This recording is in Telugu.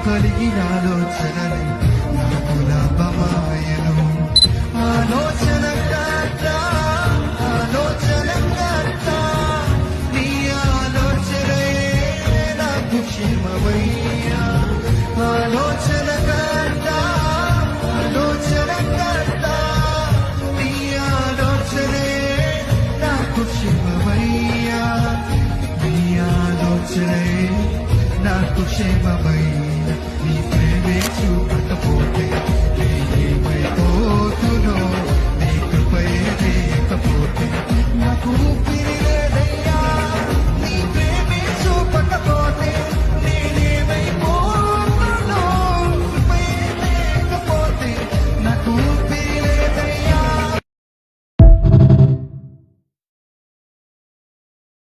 కలిగిన ఆలోచనలే నాకు లాభమాయను. ఆలోచనకర్త ఆలోచనకర్త నీ ఆలోచనే నాకు క్షేమమయ్యా. ఆలోచనకర్త ఆలోచనకర్త నీ ఆలోచనే నాకు క్షేమమయ్యా. నీ ఆలోచనే నాకు క్షేమమయ్యా. నీ ప్రేమే చూపు